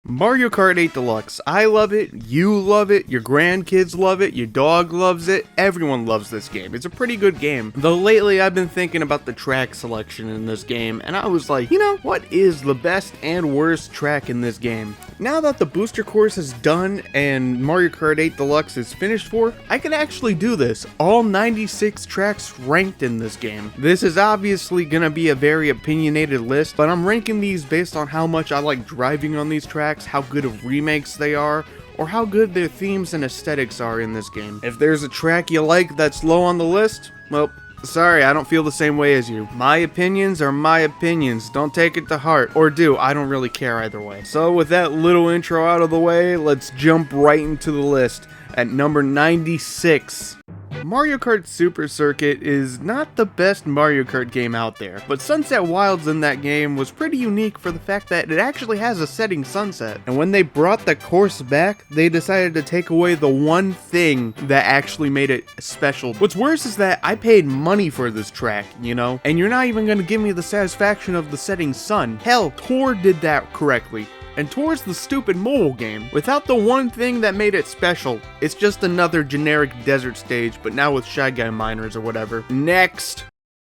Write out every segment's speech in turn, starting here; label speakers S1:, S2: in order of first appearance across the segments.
S1: Mario Kart 8 Deluxe. I love it, you love it, your grandkids love it, your dog loves it, everyone loves this game. It's a pretty good game. Though lately I've been thinking about the track selection in this game, and I was like, you know, what is the best and worst track in this game? Now that the booster course is done and Mario Kart 8 Deluxe is finished for, I can actually do this. All 96 tracks ranked in this game. This is obviously gonna be a very opinionated list, but I'm ranking these based on how much I like driving on these tracks, how good of remakes they are, or how good their themes and aesthetics are in this game. If there's a track you like that's low on the list, well, sorry, I don't feel the same way as you. My opinions are my opinions. Don't take it to heart. Or do. I don't really care either way. So with that little intro out of the way, let's jump right into the list. At number 96. Mario Kart Super Circuit is not the best Mario Kart game out there, but Sunset Wilds in that game was pretty unique for the fact that it actually has a setting sunset. And when they brought the course back, they decided to take away the one thing that actually made it special. What's worse is that I paid money for this track, you know, and you're not even going to give me the satisfaction of the setting sun. Hell, Tor did that correctly. And Tor's the stupid mobile game. Without the one thing that made it special, it's just another generic desert stage, but now with Shy Guy miners or whatever. Next!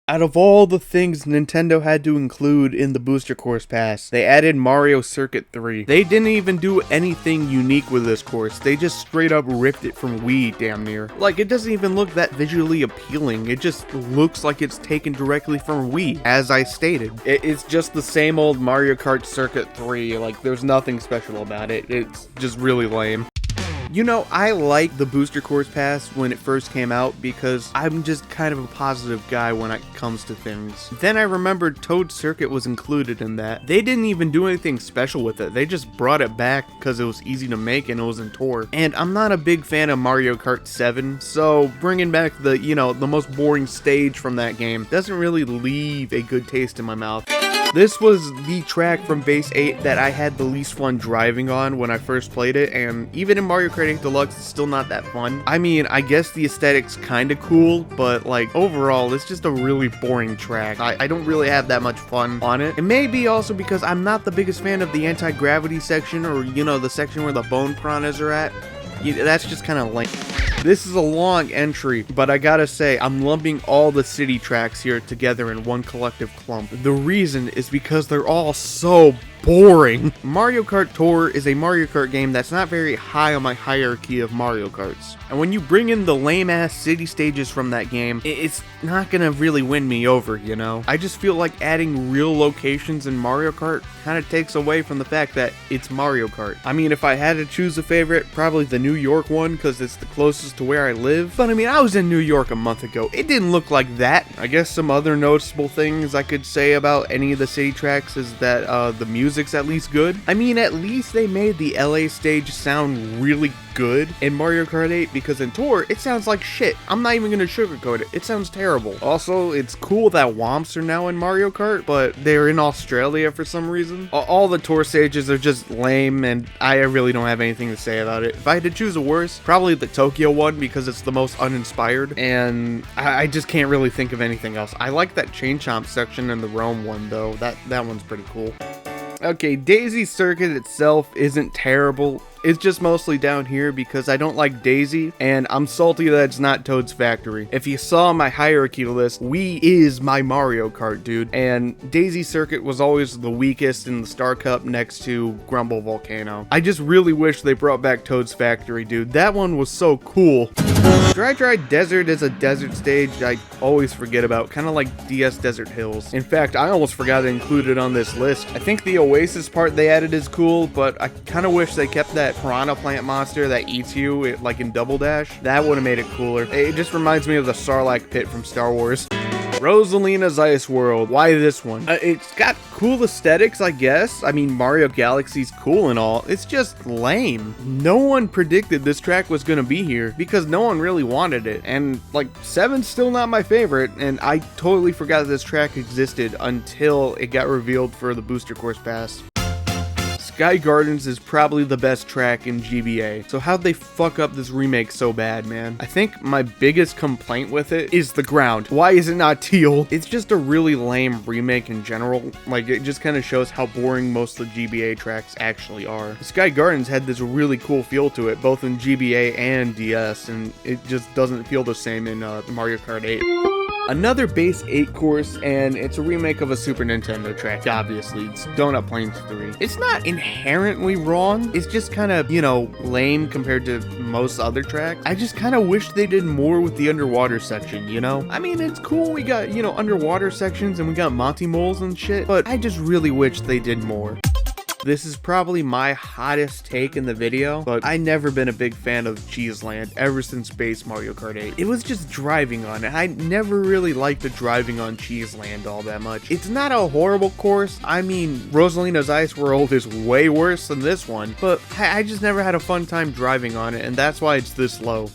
S1: Out of all the things Nintendo had to include in the Booster Course Pass, they added Mario Circuit 3. They didn't even do anything unique with this course, they just straight up ripped it from Wii damn near. Like, it doesn't even look that visually appealing, it just looks like it's taken directly from Wii, as I stated. It's just the same old Mario Kart Circuit 3, like there's nothing special about it, it's just really lame. You know, I liked the Booster Course Pass when it first came out because I'm just kind of a positive guy when it comes to things. Then I remembered Toad Circuit was included in that. They didn't even do anything special with it. They just brought it back because it was easy to make and it was in Tour. And I'm not a big fan of Mario Kart 7, so bringing back the, you know, the most boring stage from that game doesn't really leave a good taste in my mouth. This was the track from Base 8 that I had the least fun driving on when I first played it, and even in Mario Kart 8 Deluxe, it's still not that fun. I mean, I guess the aesthetic's kinda cool, but like, overall, it's just a really boring track. I don't really have that much fun on it. It may be also because I'm not the biggest fan of the anti-gravity section, or, you know, the section where the bone piranhas are at. That's just kinda lame. This is a long entry, but I gotta say, I'm lumping all the city tracks here together in one collective clump. The reason is because they're all so boring. Mario Kart Tour is a Mario Kart game that's not very high on my hierarchy of Mario Karts. And when you bring in the lame-ass city stages from that game, it's not gonna really win me over, you know? I just feel like adding real locations in Mario Kart kinda takes away from the fact that it's Mario Kart. I mean, if I had to choose a favorite, probably the New York one, because it's the closest to where I live. But I mean, I was in New York a month ago. It didn't look like that. I guess some other noticeable things I could say about any of the city tracks is that the music's at least good. I mean, at least they made the LA stage sound really good in Mario Kart 8, because in Tour, it sounds like shit. I'm not even gonna sugarcoat it. It sounds terrible. Also, it's cool that Womps are now in Mario Kart, but they're in Australia for some reason. All the Tour stages are just lame, and I really don't have anything to say about it. If I had to choose a worst, probably the Tokyo one, because it's the most uninspired, and I just can't really think of anything else. I like that Chain Chomp section in the Rome one, though. That one's pretty cool. Okay, Daisy Circuit itself isn't terrible. It's just mostly down here because I don't like Daisy, and I'm salty that it's not Toad's Factory. If you saw my hierarchy list, Wii is my Mario Kart, dude, and Daisy Circuit was always the weakest in the Star Cup next to Grumble Volcano. I just really wish they brought back Toad's Factory, dude. That one was so cool. Dry Dry Desert is a desert stage I always forget about, kind of like DS Desert Hills. In fact, I almost forgot to include it on this list. I think the Oasis part they added is cool, but I kind of wish they kept that piranha plant monster that eats you, like in Double Dash. That would have made it cooler. It just reminds me of the Sarlacc pit from Star Wars. Rosalina's Ice World. Why this one? It's got cool aesthetics, I guess. I mean, Mario Galaxy's cool and all. It's just lame. No one predicted this track was gonna be here because no one really wanted it. And like, 7's still not my favorite, and I totally forgot this track existed until it got revealed for the Booster Course Pass. Sky Gardens is probably the best track in GBA, so how'd they fuck up this remake so bad, man? I think my biggest complaint with it is the ground. Why is it not teal? It's just a really lame remake in general. Like, it just kind of shows how boring most of the GBA tracks actually are. Sky Gardens had this really cool feel to it, both in GBA and DS, and it just doesn't feel the same in Mario Kart 8. Another base 8 course, and it's a remake of a Super Nintendo track, obviously. It's Donut Plains 3. It's not inherently wrong, it's just kind of, you know, lame compared to most other tracks. I just kind of wish they did more with the underwater section, you know? I mean, it's cool we got, you know, underwater sections and we got Monty Moles and shit, but I just really wish they did more. This is probably my hottest take in the video, but I never been a big fan of Cheeseland ever since base Mario Kart 8. It was just driving on it. I never really liked the driving on Cheeseland all that much. It's not a horrible course. I mean, Rosalina's Ice World is way worse than this one, but I just never had a fun time driving on it, and that's why it's this low.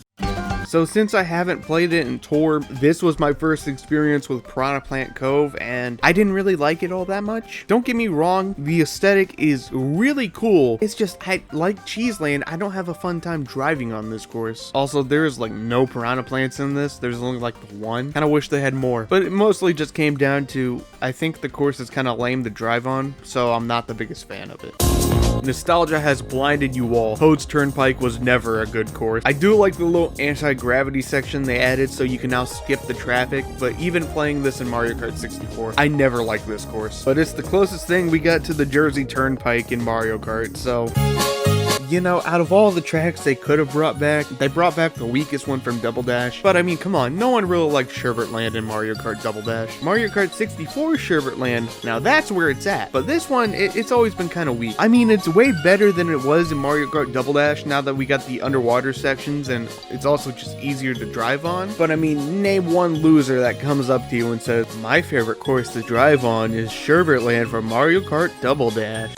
S1: So since I haven't played it in Tour, this was my first experience with Piranha Plant Cove, and I didn't really like it all that much. Don't get me wrong, the aesthetic is really cool. It's just, I like Cheeseland, I don't have a fun time driving on this course. Also, there's like no Piranha Plants in this. There's only like one. Kinda wish they had more. But it mostly just came down to, I think the course is kinda lame to drive on, so I'm not the biggest fan of it. Nostalgia has blinded you all. Toad's Turnpike was never a good course. I do like the little anti-gravity section they added so you can now skip the traffic, but even playing this in Mario Kart 64, I never liked this course. But it's the closest thing we got to the Jersey Turnpike in Mario Kart, so... You know, out of all the tracks they could have brought back, they brought back the weakest one from Double Dash. But I mean, come on, no one really liked Sherbert Land in Mario Kart Double Dash. Mario Kart 64 Sherbert Land, now that's where it's at. But this one, it's always been kind of weak. I mean, it's way better than it was in Mario Kart Double Dash now that we got the underwater sections, and it's also just easier to drive on. But I mean, name one loser that comes up to you and says, my favorite course to drive on is Sherbert Land from Mario Kart Double Dash.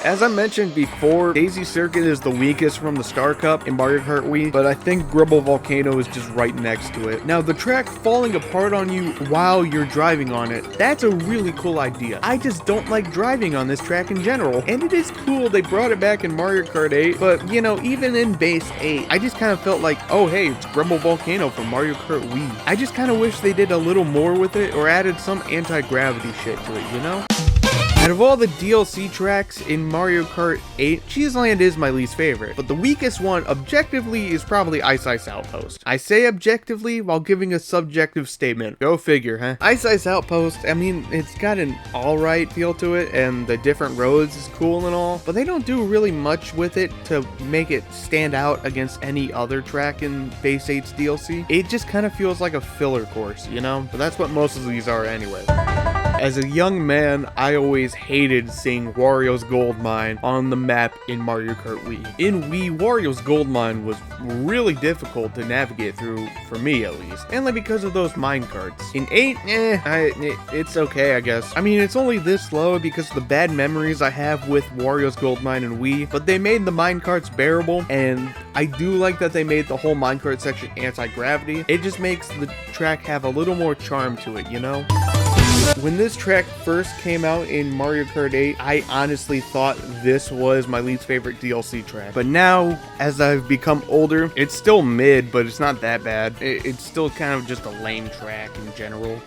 S1: As I mentioned before, Daisy Circuit is the weakest from the Star Cup in Mario Kart Wii, but I think Grubble Volcano is just right next to it. Now, the track falling apart on you while you're driving on it, that's a really cool idea. I just don't like driving on this track in general, and it is cool they brought it back in Mario Kart 8, but, you know, even in base 8, I just kind of felt like, oh hey, it's Grubble Volcano from Mario Kart Wii. I just kind of wish they did a little more with it, or added some anti-gravity shit to it, you know? Out of all the DLC tracks in Mario Kart 8, Cheeseland is my least favorite, but the weakest one objectively is probably Ice Ice Outpost. I say objectively while giving a subjective statement. Go figure, huh? Ice Ice Outpost, I mean, it's got an alright feel to it, and the different roads is cool and all, but they don't do really much with it to make it stand out against any other track in Base 8's DLC. It just kind of feels like a filler course, you know? But that's what most of these are anyway. As a young man, I always hated seeing Wario's Gold Mine on the map in Mario Kart Wii. In Wii, Wario's Gold Mine was really difficult to navigate through, for me at least, mainly because of those mine carts. In 8, it's okay, I guess. I mean, it's only this low because of the bad memories I have with Wario's Gold Mine and Wii, but they made the mine carts bearable, and I do like that they made the whole minecart section anti-gravity. It just makes the track have a little more charm to it, you know? When this track first came out in Mario Kart 8, I honestly thought this was my least favorite DLC track. But now, as I've become older, it's still mid, but it's not that bad. It's still kind of just a lame track in general.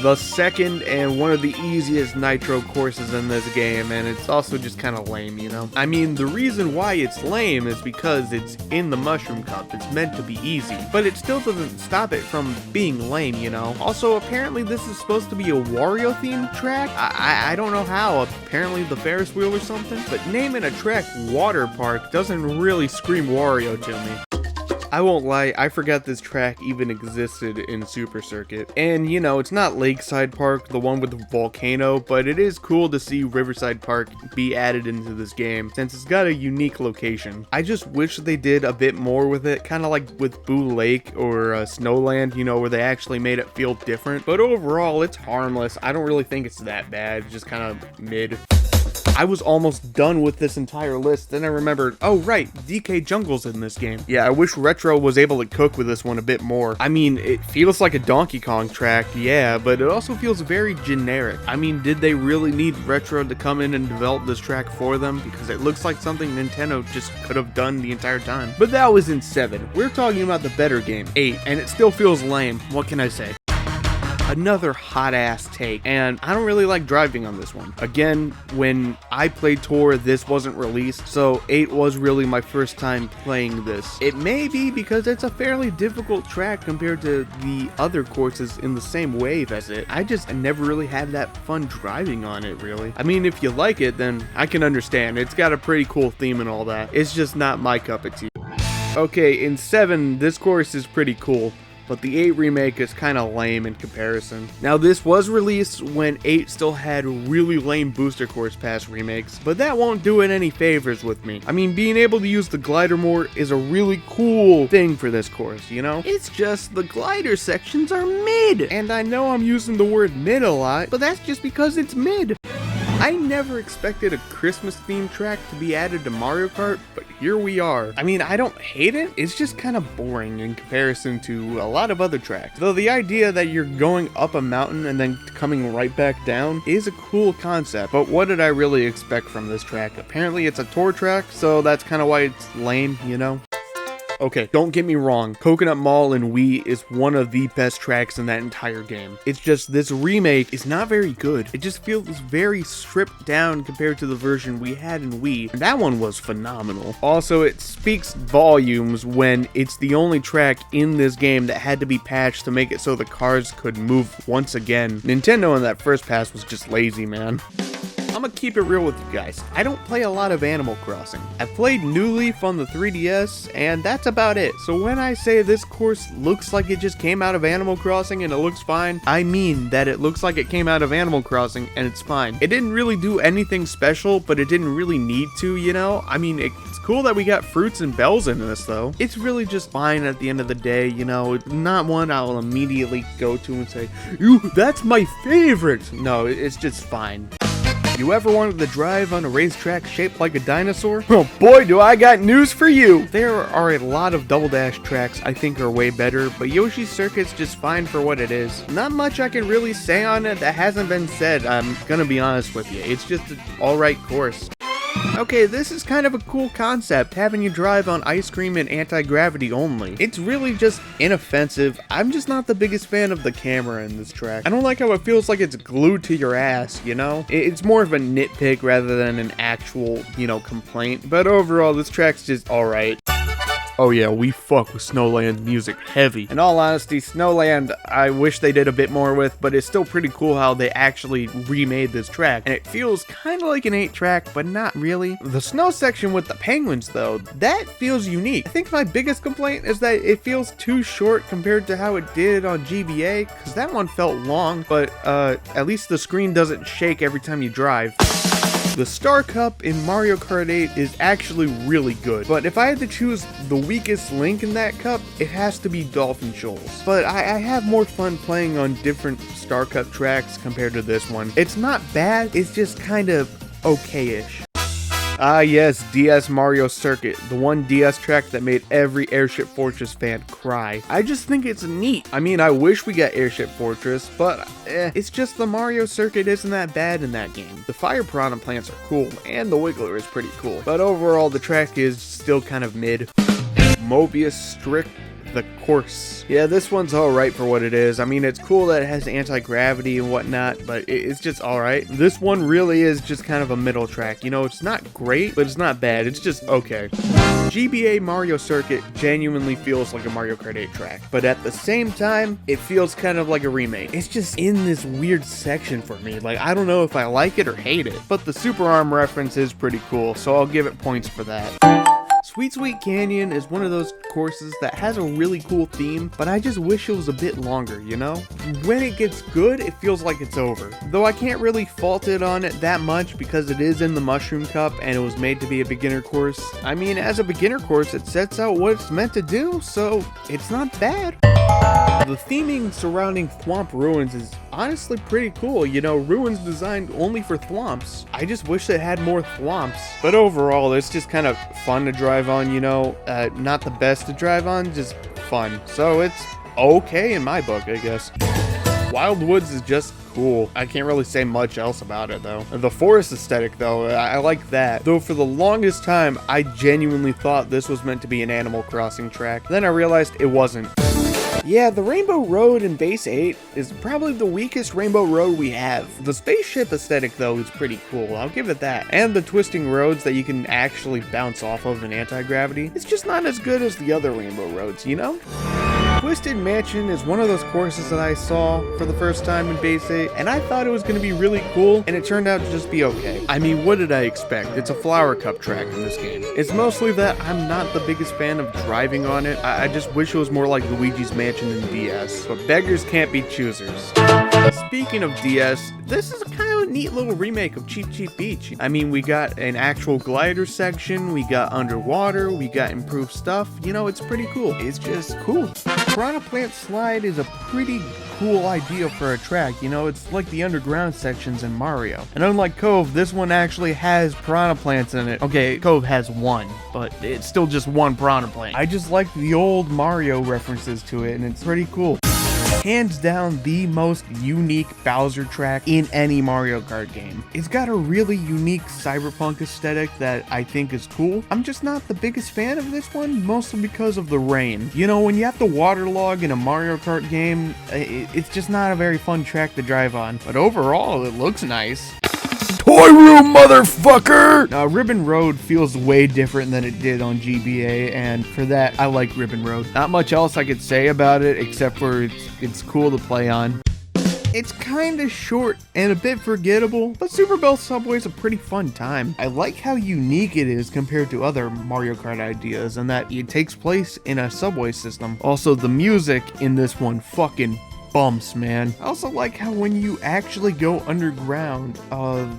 S1: The second and one of the easiest Nitro courses in this game, and it's also just kind of lame, you know? I mean, the reason why it's lame is because it's in the Mushroom Cup. It's meant to be easy, but it still doesn't stop it from being lame, you know? Also, apparently this is supposed to be a Wario-themed track? I don't know how. Apparently the Ferris wheel or something? But naming a track Water Park doesn't really scream Wario to me. I won't lie, I forgot this track even existed in Super Circuit. And, you know, it's not Lakeside Park, the one with the volcano, but it is cool to see Riverside Park be added into this game, since it's got a unique location. I just wish they did a bit more with it, kind of like with Boo Lake or Snowland, you know, where they actually made it feel different. But overall, it's harmless. I don't really think it's that bad, it's just kind of mid. I was almost done with this entire list, then I remembered, oh right, DK Jungle's in this game. Yeah, I wish Retro was able to cook with this one a bit more. I mean, it feels like a Donkey Kong track, yeah, but it also feels very generic. I mean, did they really need Retro to come in and develop this track for them? Because it looks like something Nintendo just could have done the entire time. But that was in 7. We're talking about the better game, 8, and it still feels lame. What can I say? Another hot ass take, and I don't really like driving on this one. Again, when I played Tour, this wasn't released, so 8 was really my first time playing this. It may be because it's a fairly difficult track compared to the other courses in the same wave as it. I never really had that fun driving on it, really. I mean, if you like it, then I can understand. It's got a pretty cool theme and all that. It's just not my cup of tea. Okay, in 7, this course is pretty cool, but the 8 remake is kinda lame in comparison. Now, this was released when 8 still had really lame booster course pass remakes, but that won't do it any favors with me. I mean, being able to use the glider more is a really cool thing for this course, you know? It's just the glider sections are mid, and I know I'm using the word mid a lot, but that's just because it's mid. I never expected a Christmas themed track to be added to Mario Kart, but here we are. I mean, I don't hate it, it's just kind of boring in comparison to a lot of other tracks. Though the idea that you're going up a mountain and then coming right back down is a cool concept, but what did I really expect from this track? Apparently it's a tour track, so that's kind of why it's lame, you know? Okay, don't get me wrong, Coconut Mall in Wii is one of the best tracks in that entire game. It's just this remake is not very good. It just feels very stripped down compared to the version we had in Wii, and that one was phenomenal. Also, it speaks volumes when it's the only track in this game that had to be patched to make it so the cars could move once again. Nintendo in that first pass was just lazy, man. I'm gonna keep it real with you guys. I don't play a lot of Animal Crossing. I've played New Leaf on the 3DS, and that's about it. So when I say this course looks like it just came out of Animal Crossing and it looks fine, I mean that it looks like it came out of Animal Crossing and it's fine. It didn't really do anything special, but it didn't really need to, you know? I mean, it's cool that we got fruits and bells in this, though. It's really just fine at the end of the day, you know? It's not one I'll immediately go to and say, "Ooh, that's my favorite!" No, it's just fine. You ever wanted to drive on a racetrack shaped like a dinosaur? Well, boy, do I got news for you! There are a lot of Double Dash tracks I think are way better, but Yoshi's Circuit's just fine for what it is. Not much I can really say on it that hasn't been said, I'm gonna be honest with you. It's just an alright course. Okay, this is kind of a cool concept, having you drive on ice cream and anti-gravity only. It's really just inoffensive. I'm just not the biggest fan of the camera in this track. I don't like how it feels like it's glued to your ass, you know? It's more of a nitpick rather than an actual, you know, complaint. But overall, this track's just alright. Oh yeah, we fuck with Snowland music heavy. In all honesty, Snowland, I wish they did a bit more with, but it's still pretty cool how they actually remade this track. And it feels kind of like an 8 track, but not really. The snow section with the penguins, though, that feels unique. I think my biggest complaint is that it feels too short compared to how it did on GBA, because that one felt long, but at least the screen doesn't shake every time you drive. The Star Cup in Mario Kart 8 is actually really good, but if I had to choose the weakest link in that cup, it has to be Dolphin Shoals. But I have more fun playing on different Star Cup tracks compared to this one. It's not bad, it's just kind of okay-ish. Ah yes, DS Mario Circuit, the one DS track that made every Airship Fortress fan cry. I just think it's neat. I mean, I wish we got Airship Fortress, but it's just the Mario Circuit isn't that bad in that game. The Fire Piranha plants are cool, and the Wiggler is pretty cool, but overall the track is still kind of mid. Mobius Strict the course. Yeah, this one's alright for what it is. I mean, it's cool that it has anti-gravity and whatnot, but it's just alright. This one really is just kind of a middle track. You know, it's not great, but it's not bad. It's just okay. GBA Mario Circuit genuinely feels like a Mario Kart 8 track, but at the same time, it feels kind of like a remake. It's just in this weird section for me. Like, I don't know if I like it or hate it, but the Super Arm reference is pretty cool, so I'll give it points for that. Sweet Sweet Canyon is one of those courses that has a really cool theme, but I just wish it was a bit longer, you know? When it gets good, it feels like it's over. Though I can't really fault it on it that much because it is in the Mushroom Cup and it was made to be a beginner course. I mean, as a beginner course, it sets out what it's meant to do, so it's not bad. The theming surrounding Thwomp Ruins is honestly pretty cool. You know, ruins designed only for thwomps. I just wish it had more thwomps. But overall, it's just kind of fun to drive on, you know. Not the best to drive on, just fun. So it's okay in my book, I guess. Wild Woods is just cool. I can't really say much else about it though. The forest aesthetic though, I like that. Though for the longest time, I genuinely thought this was meant to be an Animal Crossing track. Then I realized it wasn't. Yeah, the Rainbow Road in Base 8 is probably the weakest Rainbow Road we have. The spaceship aesthetic though is pretty cool, I'll give it that. And the twisting roads that you can actually bounce off of in anti-gravity, it's just not as good as the other Rainbow Roads, you know? Twisted Mansion is one of those courses that I saw for the first time in Base 8, and I thought it was going to be really cool, and it turned out to just be okay. I mean, what did I expect? It's a Flower Cup track in this game. It's mostly that I'm not the biggest fan of driving on it. I just wish it was more like Luigi's Mansion in DS, but beggars can't be choosers. Speaking of DS, this is kind of a neat little remake of Cheep Cheep Beach. I mean, we got an actual glider section, we got underwater, we got improved stuff. You know, it's pretty cool. It's just cool. Piranha Plant Slide is a pretty cool idea for a track, you know, it's like the underground sections in Mario. And unlike Cove, this one actually has piranha plants in it. Okay, Cove has one, but it's still just one piranha plant. I just like the old Mario references to it, and it's pretty cool. Hands down the most unique Bowser track in any Mario Kart game. It's got a really unique cyberpunk aesthetic that I think is cool. I'm just not the biggest fan of this one, mostly because of the rain. You know, when you have to waterlog in a Mario Kart game, it's just not a very fun track to drive on. But overall, it looks nice. Toy room, motherfucker! Now, Ribbon Road feels way different than it did on GBA, and for that, I like Ribbon Road. Not much else I could say about it, except for it's cool to play on. It's kinda short and a bit forgettable, but Super Bell Subway is a pretty fun time. I like how unique it is compared to other Mario Kart ideas, and that it takes place in a subway system. Also, the music in this one fucking bumps, man. I also like how when you actually go underground,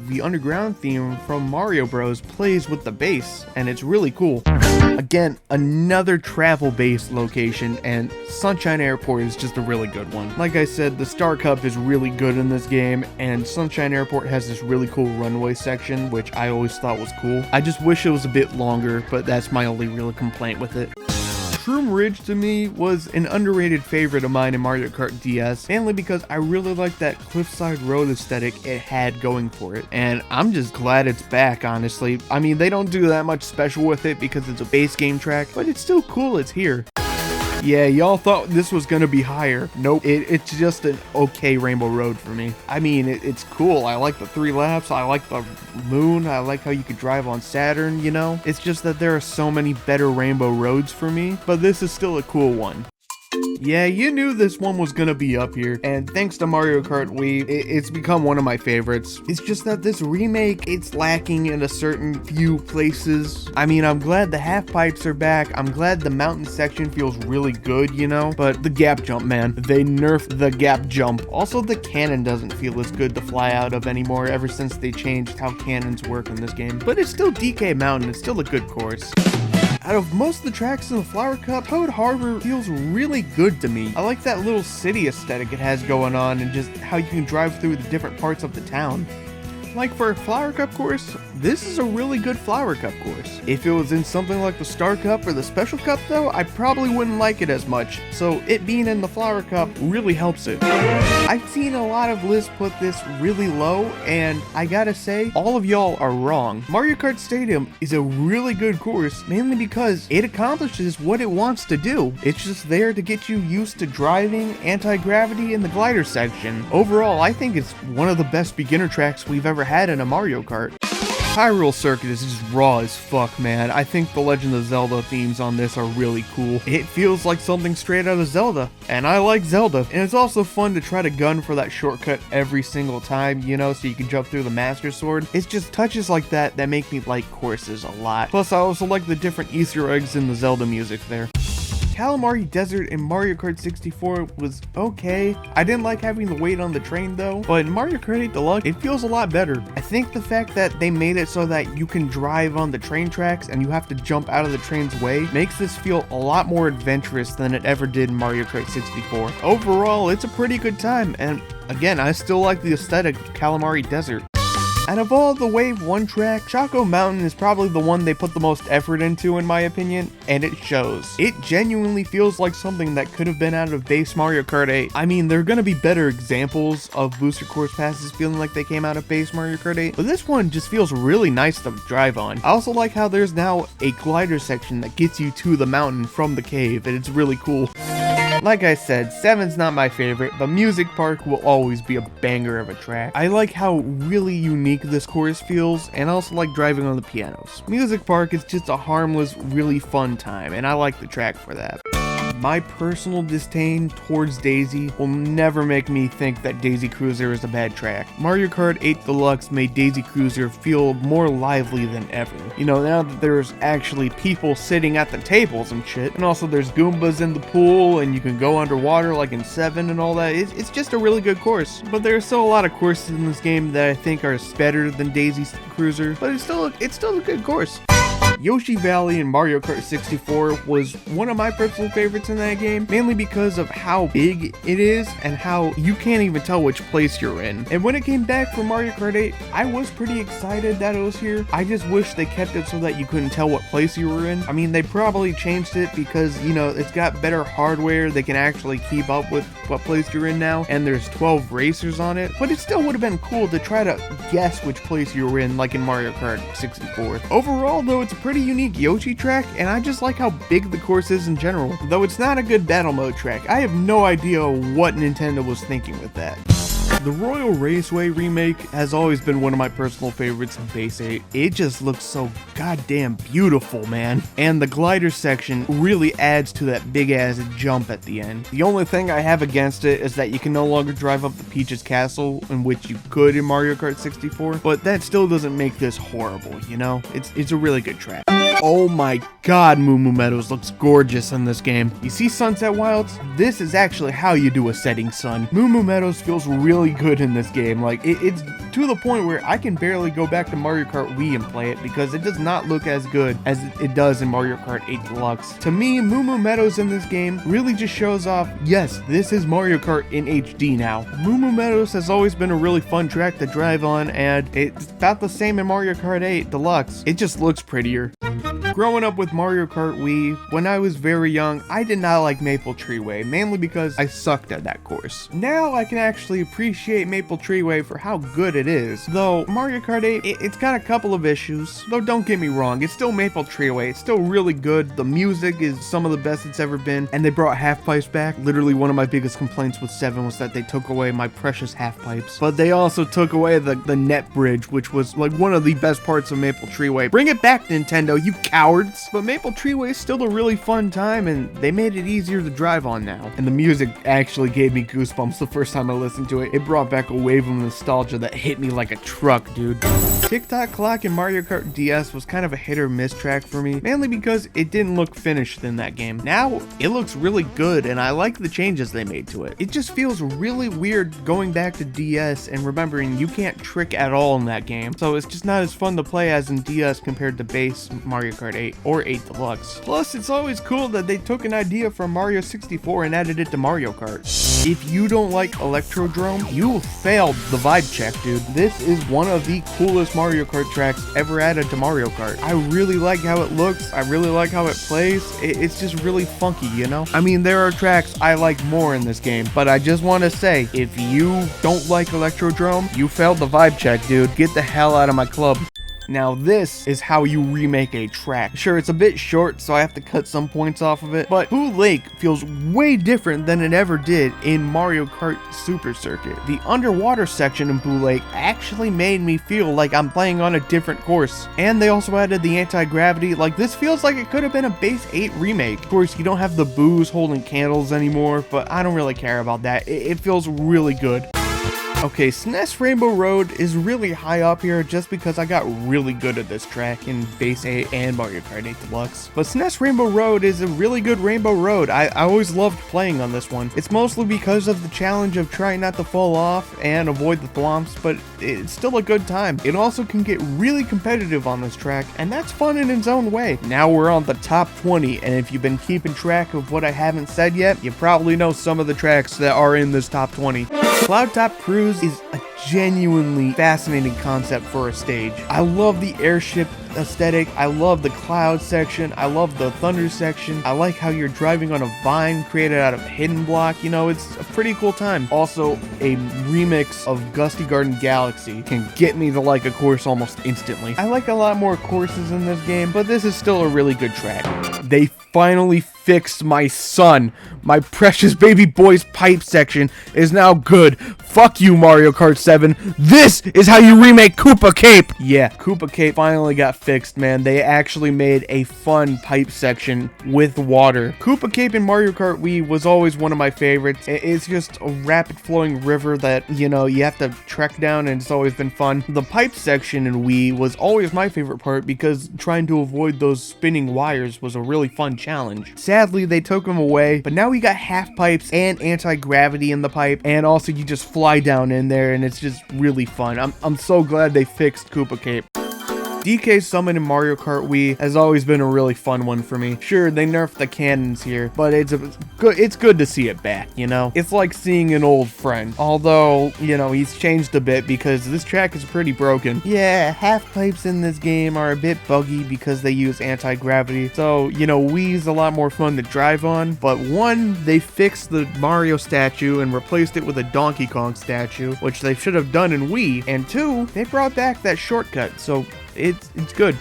S1: the underground theme from Mario Bros plays with the bass, and it's really cool. Again, another travel-based location, and Sunshine Airport is just a really good one. Like I said, the Star Cup is really good in this game, and Sunshine Airport has this really cool runway section, which I always thought was cool. I just wish it was a bit longer, but that's my only real complaint with it. Shroom Ridge to me was an underrated favorite of mine in Mario Kart DS, mainly because I really like that cliffside road aesthetic it had going for it, and I'm just glad it's back, honestly. I mean, they don't do that much special with it because it's a base game track, but it's still cool it's here. Yeah, y'all thought this was gonna be higher. Nope, it's just an okay Rainbow Road for me. I mean, it's cool. I like the 3 laps, I like the moon, I like how you could drive on Saturn, you know? It's just that there are so many better Rainbow Roads for me, but this is still a cool one. Yeah, you knew this one was gonna be up here, and thanks to Mario Kart Wii, it's become one of my favorites. It's just that this remake, it's lacking in a certain few places. I mean, I'm glad the half pipes are back, I'm glad the mountain section feels really good, you know? But the gap jump, man, they nerfed the gap jump. Also, the cannon doesn't feel as good to fly out of anymore ever since they changed how cannons work in this game. But it's still DK Mountain, it's still a good course. Out of most of the tracks in the Flower Cup, Toad Harbor feels really good to me. I like that little city aesthetic it has going on and just how you can drive through the different parts of the town. Like for a Flower Cup course, this is a really good Flower Cup course. If it was in something like the Star Cup or the Special Cup though, I probably wouldn't like it as much, so it being in the Flower Cup really helps it. I've seen a lot of lists put this really low, and I gotta say, all of y'all are wrong. Mario Kart Stadium is a really good course, mainly because it accomplishes what it wants to do. It's just there to get you used to driving, anti-gravity, and the glider section. Overall, I think it's one of the best beginner tracks we've ever had in a Mario Kart. Hyrule Circuit is just raw as fuck, man. I think the Legend of Zelda themes on this are really cool. It feels like something straight out of Zelda, and I like Zelda. And it's also fun to try to gun for that shortcut every single time, you know, so you can jump through the Master Sword. It's just touches like that that make me like courses a lot. Plus, I also like the different Easter eggs in the Zelda music there. Calamari Desert in Mario Kart 64 was okay. I didn't like having to wait on the train though, but in Mario Kart 8 Deluxe, it feels a lot better. I think the fact that they made it so that you can drive on the train tracks and you have to jump out of the train's way makes this feel a lot more adventurous than it ever did in Mario Kart 64. Overall, it's a pretty good time, and again, I still like the aesthetic of Calamari Desert. Out of all the Wave 1 track, Choco Mountain is probably the one they put the most effort into in my opinion, and it shows. It genuinely feels like something that could have been out of base Mario Kart 8. I mean, there are gonna be better examples of booster course passes feeling like they came out of base Mario Kart 8, but this one just feels really nice to drive on. I also like how there's now a glider section that gets you to the mountain from the cave, and it's really cool. Like I said, 7's not my favorite, but Music Park will always be a banger of a track. I like how really unique this course feels, and I also like driving on the pianos. Music Park is just a harmless, really fun time, and I like the track for that. My personal disdain towards Daisy will never make me think that Daisy Cruiser is a bad track. Mario Kart 8 Deluxe made Daisy Cruiser feel more lively than ever. You know, now that there's actually people sitting at the tables and shit, and also there's Goombas in the pool, and you can go underwater like in 7 and all that, it's just a really good course. But there are still a lot of courses in this game that I think are better than Daisy Cruiser, but it's still a good course. Yoshi Valley in Mario Kart 64 was one of my personal favorites in that game, mainly because of how big it is and how you can't even tell which place you're in. And when it came back for Mario Kart 8, I was pretty excited that it was here. I just wish they kept it so that you couldn't tell what place you were in. I mean, they probably changed it because, you know, it's got better hardware. They can actually keep up with what place you're in now, and there's 12 racers on it, but it still would have been cool to try to guess which place you were in, like in Mario Kart 64. Overall, though, it's a pretty unique Yoshi track, and I just like how big the course is in general. Though it's not a good battle mode track, I have no idea what Nintendo was thinking with that. The Royal Raceway remake has always been one of my personal favorites in Base 8. It just looks so goddamn beautiful, man. And the glider section really adds to that big ass jump at the end. The only thing I have against it is that you can no longer drive up the Peach's Castle, in which you could in Mario Kart 64, but that still doesn't make this horrible, you know? It's a really good track. Oh my god, Moo Moo Meadows looks gorgeous in this game. You see Sunset Wilds? This is actually how you do a setting sun. Moo Moo Meadows feels really good in this game. Like, it's to the point where I can barely go back to Mario Kart Wii and play it because it does not look as good as it does in Mario Kart 8 Deluxe. To me, Moo Moo Meadows in this game really just shows off, yes, this is Mario Kart in HD now. Moo Moo Meadows has always been a really fun track to drive on, and it's about the same in Mario Kart 8 Deluxe. It just looks prettier. Growing up with Mario Kart Wii, when I was very young, I did not like Maple Tree Way, mainly because I sucked at that course. Now I can actually appreciate Maple Tree Way for how good it is. Though Mario Kart 8, it's got a couple of issues. Though don't get me wrong, it's still Maple Tree Way. It's still really good. The music is some of the best it's ever been, and they brought half pipes back. Literally one of my biggest complaints with 7 was that they took away my precious half pipes. But they also took away the net bridge, which was like one of the best parts of Maple Tree Way. Bring it back, Nintendo, you cowards! But Maple Tree Way is still a really fun time, and they made it easier to drive on now. And the music actually gave me goosebumps the first time I listened to it. It brought back a wave of nostalgia that hit me like a truck, dude. Tick-Tock Clock in Mario Kart DS was kind of a hit or miss track for me, mainly because it didn't look finished in that game. Now, it looks really good, and I like the changes they made to it. It just feels really weird going back to DS and remembering you can't trick at all in that game, so it's just not as fun to play as in DS compared to base Mario Kart 8 or 8 Deluxe. Plus, it's always cool that they took an idea from Mario 64 and added it to Mario Kart. If you don't like Electrodrome, you failed the vibe check, dude. This is one of the coolest Mario Kart tracks ever added to Mario Kart. I really like how it looks. I really like how it plays. It's just really funky, you know? I mean, there are tracks I like more in this game, but I just want to say, if you don't like Electrodrome, you failed the vibe check, dude. Get the hell out of my club. Now this is how you remake a track. Sure, it's a bit short, so I have to cut some points off of it, but Boo Lake feels way different than it ever did in Mario Kart Super Circuit. The underwater section in Boo Lake actually made me feel like I'm playing on a different course. And they also added the anti-gravity. Like, this feels like it could have been a base 8 remake. Of course, you don't have the boos holding candles anymore, but I don't really care about that. It feels really good. Okay, SNES Rainbow Road is really high up here just because I got really good at this track in Base 8 and Mario Kart 8 Deluxe. But SNES Rainbow Road is a really good Rainbow Road. I always loved playing on this one. It's mostly because of the challenge of trying not to fall off and avoid the thwomps, but it's still a good time. It also can get really competitive on this track, and that's fun in its own way. Now we're on the top 20, and if you've been keeping track of what I haven't said yet, you probably know some of the tracks that are in this top 20. Cloud Top Cruise is a genuinely fascinating concept for a stage. I love the airship aesthetic, I love the cloud section, I love the thunder section, I like how you're driving on a vine created out of hidden block. You know, it's a pretty cool time. Also, a remix of Gusty Garden Galaxy can get me to like a course almost instantly. I like a lot more courses in this game, but this is still a really good track. They finally fixed my son. My precious baby boy's pipe section is now good. Fuck you, Mario Kart 7. This is how you remake Koopa Cape. Yeah, Koopa Cape finally got fixed, man. They actually made a fun pipe section with water. Koopa Cape in Mario Kart Wii was always one of my favorites. It's just a rapid flowing river that, you know, you have to trek down, and it's always been fun. The pipe section in Wii was always my favorite part because trying to avoid those spinning wires was a really fun challenge. Sadly, they took them away, but now we got half pipes and anti-gravity in the pipe, and also you just fly down in there, and it's just really fun. I'm so glad they fixed Koopa Cape. DK Summon in Mario Kart Wii has always been a really fun one for me. Sure, they nerfed the cannons here, but it's good to see it back, you know? It's like seeing an old friend. Although, you know, he's changed a bit because this track is pretty broken. Yeah, half pipes in this game are a bit buggy because they use anti-gravity. So, you know, Wii's a lot more fun to drive on. But one, they fixed the Mario statue and replaced it with a Donkey Kong statue, which they should have done in Wii. And two, they brought back that shortcut, so it's good.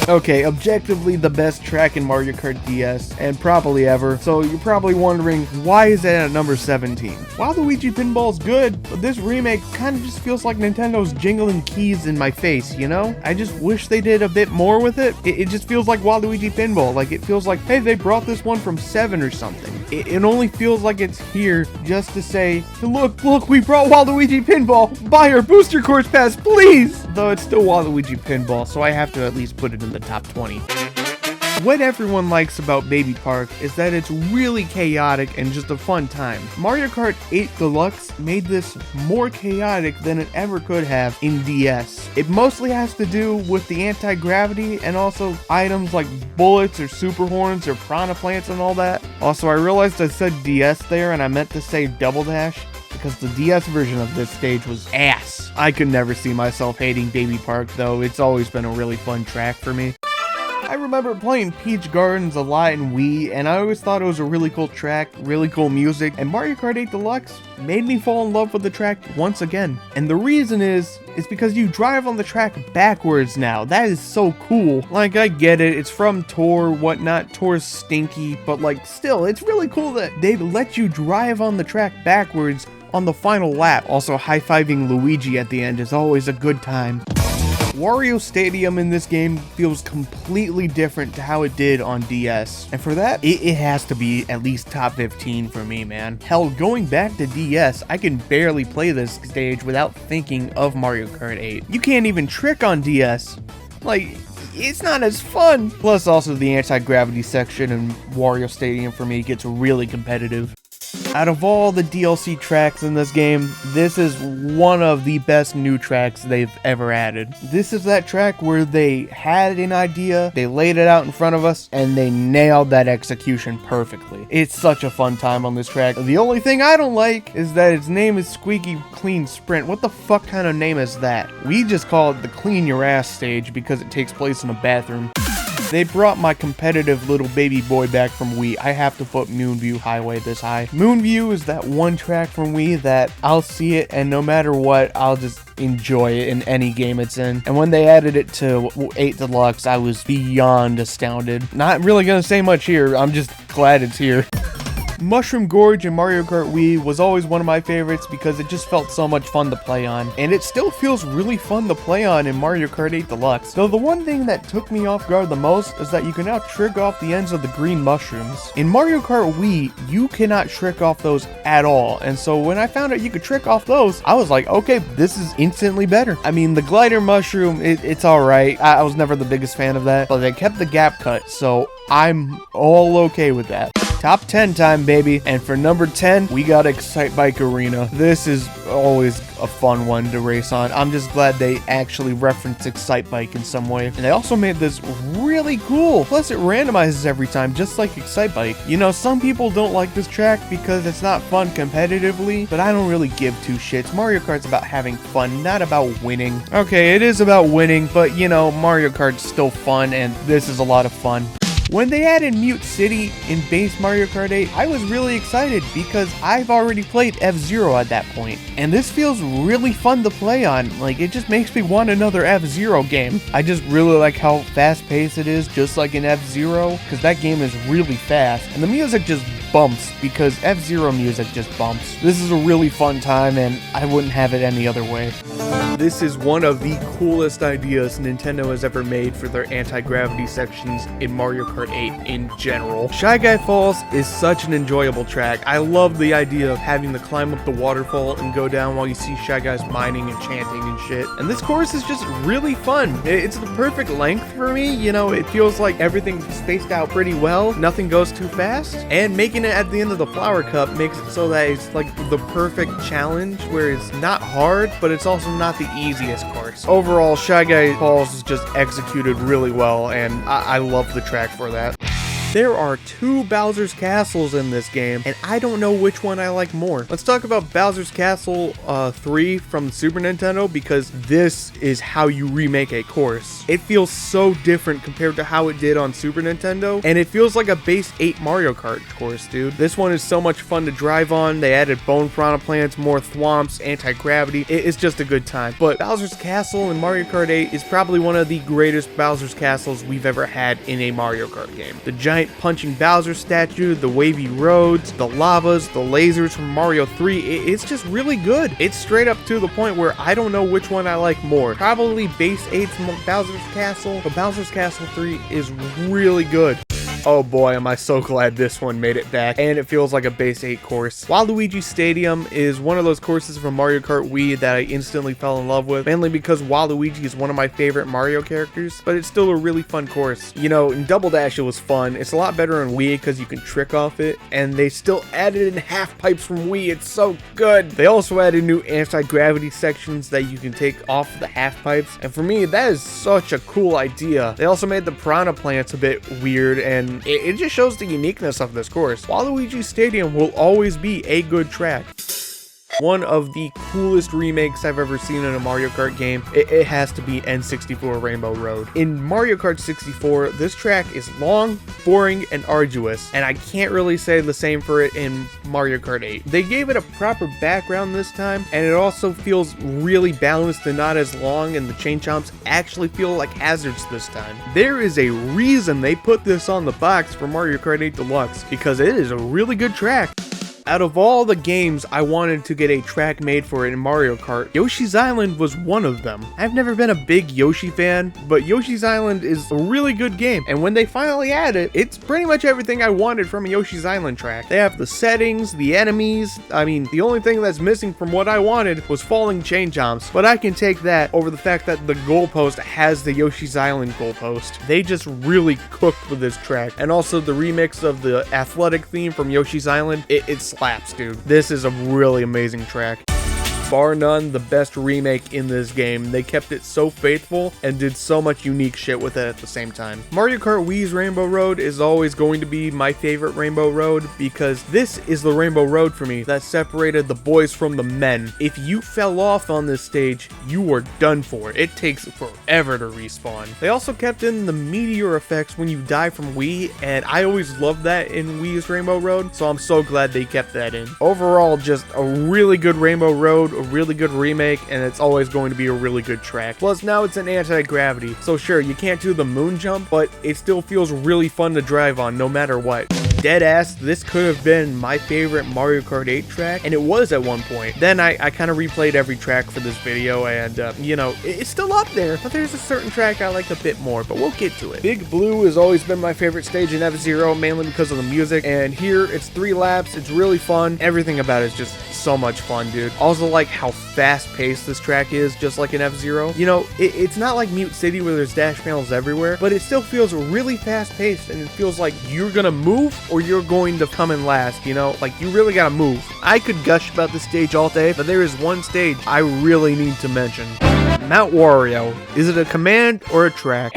S1: Okay, objectively the best track in Mario Kart DS, and probably ever. So you're probably wondering, why is it at number 17? Waluigi Pinball's good, but this remake kind of just feels like Nintendo's jingling keys in my face, you know? I just wish they did a bit more with it. It just feels like Waluigi Pinball. Like, it feels like, hey, they brought this one from 7 or something. It only feels like it's here just to say, look, we brought Waluigi Pinball. Buy our booster course pass, please! Though it's still Waluigi Pinball, so I have to at least put it in the top 20. What everyone likes about Baby Park is that it's really chaotic and just a fun time. Mario Kart 8 Deluxe made this more chaotic than it ever could have in DS. It mostly has to do with the anti-gravity and also items like bullets or super horns or piranha plants and all that. Also, I realized I said DS there and I meant to say Double Dash, because the DS version of this stage was ass. I could never see myself hating Baby Park though. It's always been a really fun track for me. I remember playing Peach Gardens a lot in Wii, and I always thought it was a really cool track, really cool music, and Mario Kart 8 Deluxe made me fall in love with the track once again. And the reason is because you drive on the track backwards now. That is so cool. Like, I get it, it's from Tour, whatnot, Tour's stinky, but like, still, it's really cool that they let you drive on the track backwards on the final lap. Also, high-fiving Luigi at the end is always a good time. Wario Stadium in this game feels completely different to how it did on DS. And for that, it has to be at least top 15 for me, man. Hell, going back to DS, I can barely play this stage without thinking of Mario Kart 8. You can't even trick on DS. Like, it's not as fun. Plus, also the anti-gravity section in Wario Stadium for me gets really competitive. Out of all the DLC tracks in this game, this is one of the best new tracks they've ever added. This is that track where they had an idea, they laid it out in front of us, and they nailed that execution perfectly. It's such a fun time on this track. The only thing I don't like is that its name is Squeaky Clean Sprint. What the fuck kind of name is that? We just call it the Clean Your Ass stage because it takes place in a bathroom. They brought my competitive little baby boy back from Wii. I have to put Moonview Highway this high. Moonview is that one track from Wii that I'll see it and no matter what, I'll just enjoy it in any game it's in. And when they added it to 8 Deluxe, I was beyond astounded. Not really gonna say much here, I'm just glad it's here. Mushroom Gorge in Mario Kart Wii was always one of my favorites because it just felt so much fun to play on, and it still feels really fun to play on in Mario Kart 8 Deluxe. Though the one thing that took me off guard the most is that you can now trick off the ends of the green mushrooms. In Mario Kart Wii, you cannot trick off those at all, and so when I found out you could trick off those, I was like, okay, this is instantly better. I mean, the glider mushroom, it's alright. I was never the biggest fan of that, but they kept the gap cut, so I'm all okay with that. Top 10 time, baby. And for number 10, we got Excite Bike Arena. This is always a fun one to race on. I'm just glad they actually referenced Excite Bike in some way. And they also made this really cool. Plus, it randomizes every time, just like Excite Bike. You know, some people don't like this track because it's not fun competitively, but I don't really give two shits. Mario Kart's about having fun, not about winning. Okay, it is about winning, but you know, Mario Kart's still fun, and this is a lot of fun. When they added Mute City in base Mario Kart 8, I was really excited because I've already played F-Zero at that point. And this feels really fun to play on. Like, it just makes me want another F-Zero game. I just really like how fast-paced it is, just like in F-Zero, because that game is really fast. And the music just bumps because F-Zero music just bumps. This is a really fun time, and I wouldn't have it any other way. This is one of the coolest ideas Nintendo has ever made for their anti-gravity sections in Mario Kart 8 in general. Shy Guy Falls is such an enjoyable track. I love the idea of having to climb up the waterfall and go down while you see Shy Guys mining and chanting and shit. And this course is just really fun. It's the perfect length for me. You know, it feels like everything's spaced out pretty well. Nothing goes too fast. And making it at the end of the Flower Cup makes it so that it's like the perfect challenge where it's not hard, but it's also not the easiest course. Overall, Shy Guy Falls is just executed really well, and I love the track for that. There are 2 Bowser's Castles in this game, and I don't know which one I like more. Let's talk about Bowser's Castle 3 from Super Nintendo, because this is how you remake a course. It feels so different compared to how it did on Super Nintendo, and it feels like a base 8 Mario Kart course, dude. This one is so much fun to drive on. They added bone piranha plants, more thwomps, anti-gravity. It's just a good time. But Bowser's Castle in Mario Kart 8 is probably one of the greatest Bowser's Castles we've ever had in a Mario Kart game. The giant punching Bowser statue, the wavy roads, the lavas, the lasers from Mario 3, it's just really good. It's straight up to the point where I don't know which one I like more. Probably base 8 from Bowser's Castle, but Bowser's Castle 3 is really good. Oh boy, am I so glad this one made it back, and it feels like a base 8 course. Waluigi Stadium is one of those courses from Mario Kart Wii that I instantly fell in love with, mainly because Waluigi is one of my favorite Mario characters, but it's still a really fun course. You know, in Double Dash it was fun. It's a lot better in Wii because you can trick off it, and they still added in half pipes from Wii. It's so good. They also added new anti-gravity sections that you can take off the half pipes, and for me, that is such a cool idea. They also made the piranha plants a bit weird, and it just shows the uniqueness of this course. Waluigi Stadium will always be a good track. One of the coolest remakes I've ever seen in a Mario Kart game, it has to be N64 Rainbow Road. In Mario Kart 64, this track is long, boring, and arduous, and I can't really say the same for it in Mario Kart 8. They gave it a proper background this time, and it also feels really balanced and not as long, and the chain chomps actually feel like hazards this time. There is a reason they put this on the box for Mario Kart 8 Deluxe, because it is a really good track. Out of all the games I wanted to get a track made for it in Mario Kart, Yoshi's Island was one of them. I've never been a big Yoshi fan, but Yoshi's Island is a really good game, and when they finally add it, it's pretty much everything I wanted from a Yoshi's Island track. They have the settings, the enemies. I mean, the only thing that's missing from what I wanted was falling chain jumps, but I can take that over the fact that the goalpost has the Yoshi's Island goalpost. They just really cooked with this track, and also the remix of the athletic theme from Yoshi's Island, it's slaps, dude. This is a really amazing track. Bar none, the best remake in this game. They kept it so faithful and did so much unique shit with it at the same time. Mario Kart Wii's Rainbow Road is always going to be my favorite Rainbow Road because this is the Rainbow Road for me that separated the boys from the men. If you fell off on this stage, you were done for. It takes forever to respawn. They also kept in the meteor effects when you die from Wii, and I always loved that in Wii's Rainbow Road, so I'm so glad they kept that in. Overall, just a really good Rainbow Road, a really good remake, and it's always going to be a really good track. Plus, now it's an anti-gravity, so sure, you can't do the moon jump, but it still feels really fun to drive on no matter what. dead ass, this could have been my favorite Mario Kart 8 track, and it was at one point. Then I kind of replayed every track for this video, and you know, it's still up there, but there's a certain track I like a bit more, but we'll get to it. Big Blue has always been my favorite stage in F-Zero, mainly because of the music, and here it's 3 laps, it's really fun. Everything about it is just so much fun, dude. Also like how fast-paced this track is, just like in F-Zero. You know, it's not like Mute City where there's dash panels everywhere, but it still feels really fast-paced, and it feels like you're gonna move or you're going to come in last, you know? Like, you really gotta move. I could gush about this stage all day, but there is one stage I really need to mention. Mount Wario. Is it a command or a track?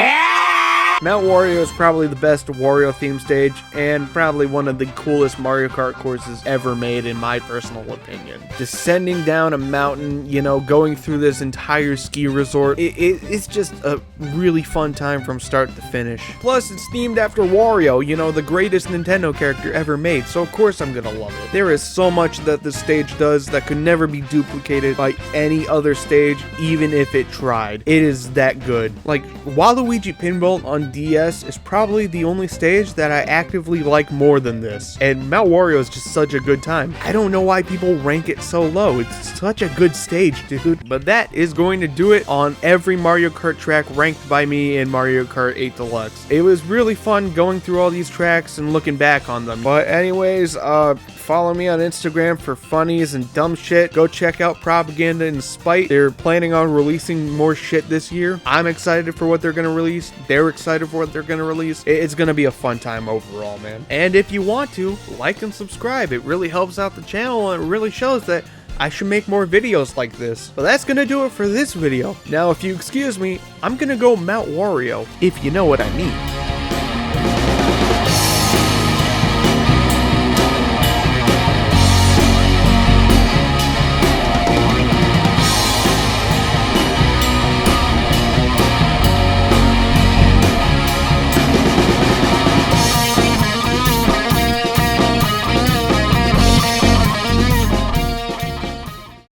S1: Mount Wario is probably the best Wario themed stage, and probably one of the coolest Mario Kart courses ever made in my personal opinion. Descending down a mountain, you know, going through this entire ski resort, it's just a really fun time from start to finish. Plus, it's themed after Wario, you know, the greatest Nintendo character ever made, so of course I'm gonna love it. There is so much that this stage does that could never be duplicated by any other stage, even if it tried. It is that good. Like, Waluigi Pinball on DS is probably the only stage that I actively like more than this, and Mount Wario is just such a good time. I don't know why people rank it so low. It's such a good stage, dude. But that is going to do it on every Mario Kart track ranked by me in Mario Kart 8 Deluxe. It was really fun going through all these tracks and looking back on them. But anyways, follow me on Instagram for funnies and dumb shit. Go check out Propaganda and Spite. They're planning on releasing more shit this year. I'm excited for what they're going to release. They're excited for what they're going to release. It's going to be a fun time overall, man. And if you want to, like and subscribe. It really helps out the channel, and it really shows that I should make more videos like this. But that's gonna do it for this video. Now, if you excuse me, I'm gonna go Mount Wario, if you know what I mean.